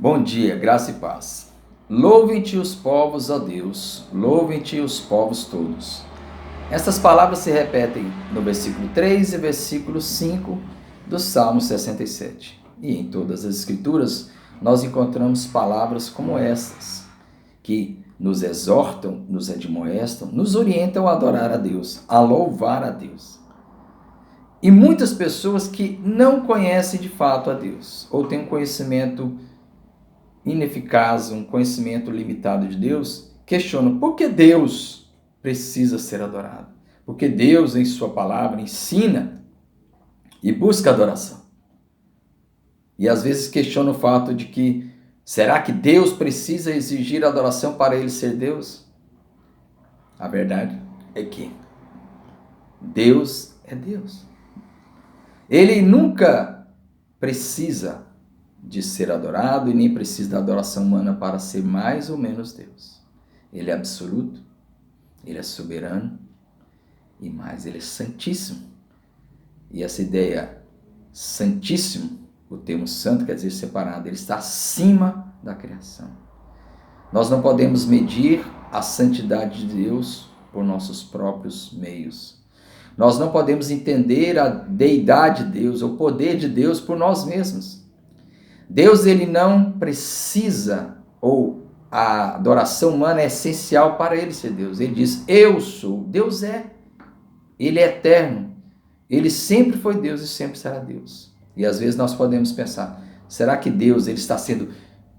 Bom dia, graça e paz. Louvem-te os povos, ó Deus, louvem-te os povos todos. Estas palavras se repetem no versículo 3 e versículo 5 do Salmo 67. E em todas as escrituras nós encontramos palavras como estas, que nos exortam, nos admoestam, nos orientam a adorar a Deus, a louvar a Deus. E muitas pessoas que não conhecem de fato a Deus, ou têm um conhecimento ineficaz, um conhecimento limitado de Deus, questionam por que Deus precisa ser adorado. Porque Deus, em sua palavra, ensina e busca adoração. E às vezes questionam o fato de que, será que Deus precisa exigir adoração para ele ser Deus? A verdade é que Deus é Deus. Ele nunca precisa de ser adorado e nem precisa da adoração humana para ser mais ou menos Deus. Ele é absoluto, ele é soberano e mais, ele é santíssimo. E essa ideia santíssimo, o termo santo quer dizer separado, ele está acima da criação. Nós não podemos medir a santidade de Deus por nossos próprios meios. Nós não podemos entender a deidade de Deus, o poder de Deus por nós mesmos. Deus, ele não precisa, ou a adoração humana é essencial para ele ser Deus. Ele diz, eu sou. Deus é. Ele é eterno. Ele sempre foi Deus e sempre será Deus. E às vezes nós podemos pensar, será que Deus ele está sendo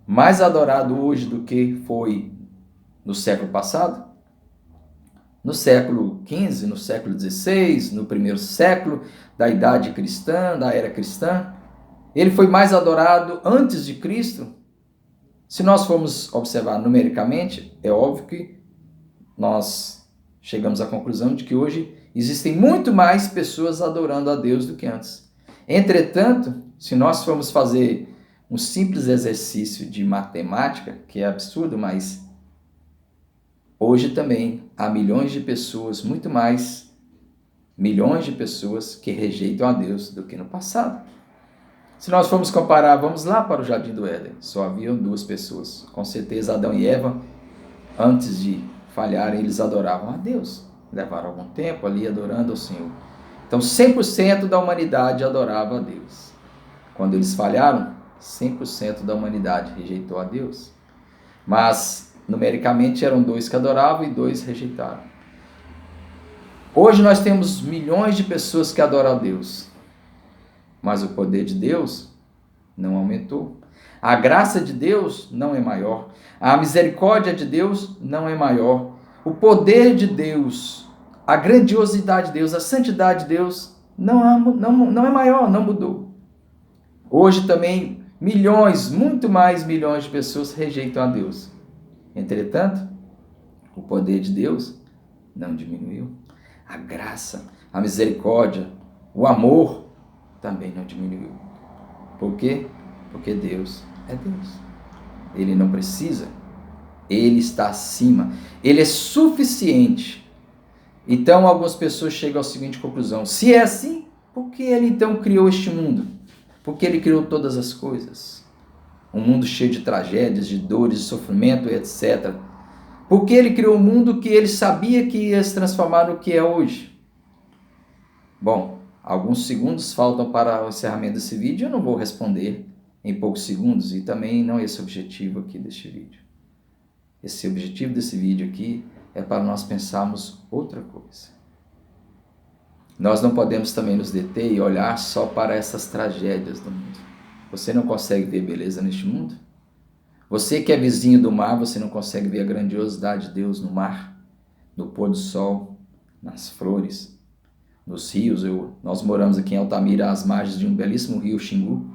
mais adorado hoje do que foi no século passado? No século XV, no século XVI, no primeiro século da idade cristã, da era cristã, ele foi mais adorado antes de Cristo? Se nós formos observar numericamente, é óbvio que nós chegamos à conclusão de que hoje existem muito mais pessoas adorando a Deus do que antes. Entretanto, se nós formos fazer um simples exercício de matemática, que é absurdo, mas hoje também há milhões de pessoas, muito mais milhões de pessoas que rejeitam a Deus do que no passado. Se nós formos comparar, vamos lá para o Jardim do Éden, só haviam duas pessoas. Com certeza Adão e Eva, antes de falharem, eles adoravam a Deus. Levaram algum tempo ali adorando ao Senhor. Então 100% da humanidade adorava a Deus. Quando eles falharam, 100% da humanidade rejeitou a Deus. Mas numericamente eram dois que adoravam e dois rejeitaram. Hoje nós temos milhões de pessoas que adoram a Deus. Mas o poder de Deus não aumentou. A graça de Deus não é maior. A misericórdia de Deus não é maior. O poder de Deus, a grandiosidade de Deus, a santidade de Deus não é maior, não mudou. Hoje também milhões, muito mais milhões de pessoas rejeitam a Deus. Entretanto, o poder de Deus não diminuiu. A graça, a misericórdia, o amor também não diminuiu. Por quê? Porque Deus é Deus. Ele não precisa. Ele está acima. Ele é suficiente. Então, algumas pessoas chegam à seguinte conclusão. Se é assim, por que ele então criou este mundo? Por que ele criou todas as coisas? Um mundo cheio de tragédias, de dores, de sofrimento, etc. Por que ele criou um mundo que ele sabia que ia se transformar no que é hoje? Bom, alguns segundos faltam para o encerramento desse vídeo. Eu não vou responder em poucos segundos e também não é esse o objetivo aqui deste vídeo. Esse objetivo desse vídeo aqui é para nós pensarmos outra coisa. Nós não podemos também nos deter e olhar só para essas tragédias do mundo. Você não consegue ver beleza neste mundo? Você que é vizinho do mar, você não consegue ver a grandiosidade de Deus no mar, no pôr do sol, nas flores, nos rios. Nós moramos aqui em Altamira, às margens de um belíssimo rio Xingu.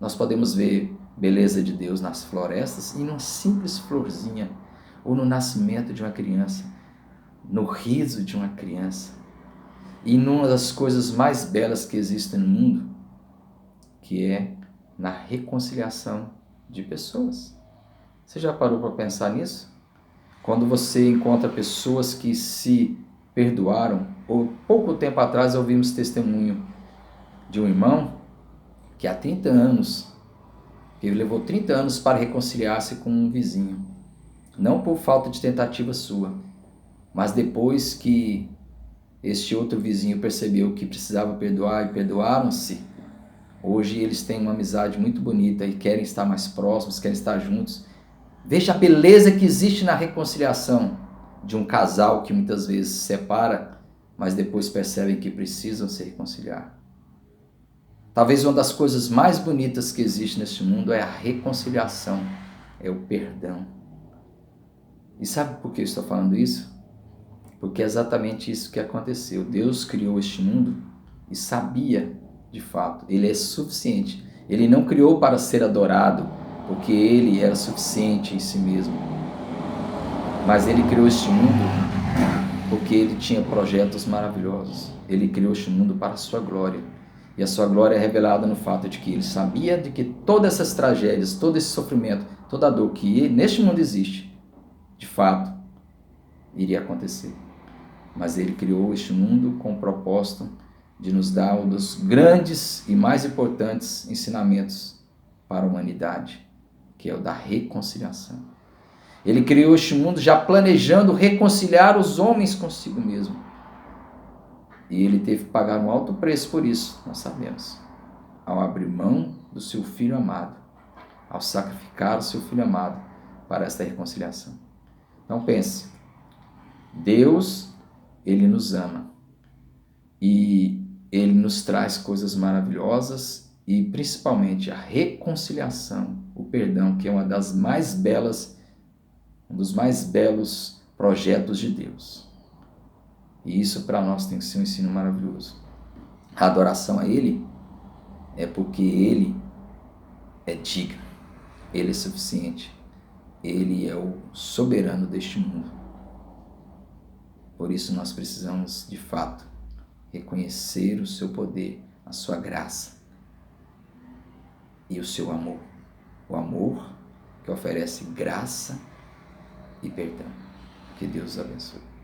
Nós podemos ver beleza de Deus nas florestas e numa simples florzinha, ou no nascimento de uma criança, no riso de uma criança, e numa das coisas mais belas que existem no mundo, que é na reconciliação de pessoas. Você já parou para pensar nisso? Quando você encontra pessoas que se perdoaram, ou pouco tempo atrás ouvimos testemunho de um irmão que há 30 anos Ele levou 30 anos para reconciliar-se com um vizinho. Não por falta de tentativa sua, mas depois que este outro vizinho percebeu que precisava perdoar e perdoaram-se, hoje eles têm uma amizade muito bonita e querem estar mais próximos, querem estar juntos. Veja a beleza que existe na reconciliação de um casal que muitas vezes se separa, mas depois percebem que precisam se reconciliar. Talvez uma das coisas mais bonitas que existe neste mundo é a reconciliação, é o perdão. E sabe por que eu estou falando isso? Porque é exatamente isso que aconteceu. Deus criou este mundo e sabia, de fato, Ele é suficiente. Ele não criou para ser adorado, porque Ele era suficiente em si mesmo. Mas Ele criou este mundo porque Ele tinha projetos maravilhosos. Ele criou este mundo para a sua glória. E a sua glória é revelada no fato de que Ele sabia de que todas essas tragédias, todo esse sofrimento, toda a dor que neste mundo existe, de fato, iria acontecer. Mas Ele criou este mundo com o propósito de nos dar um dos grandes e mais importantes ensinamentos para a humanidade, que é o da reconciliação. Ele criou este mundo já planejando reconciliar os homens consigo mesmo. E Ele teve que pagar um alto preço por isso, nós sabemos. Ao abrir mão do seu Filho amado, ao sacrificar o seu Filho amado para esta reconciliação. Então pense, Deus, Ele nos ama e Ele nos traz coisas maravilhosas e principalmente a reconciliação, o perdão, que é uma das mais belas, um dos mais belos projetos de Deus. E isso para nós tem que ser um ensino maravilhoso. A adoração a Ele é porque Ele é digno, Ele é suficiente, Ele é o soberano deste mundo. Por isso nós precisamos, de fato, reconhecer o seu poder, a sua graça e o seu amor. O amor que oferece graça e perdão. Que Deus os abençoe.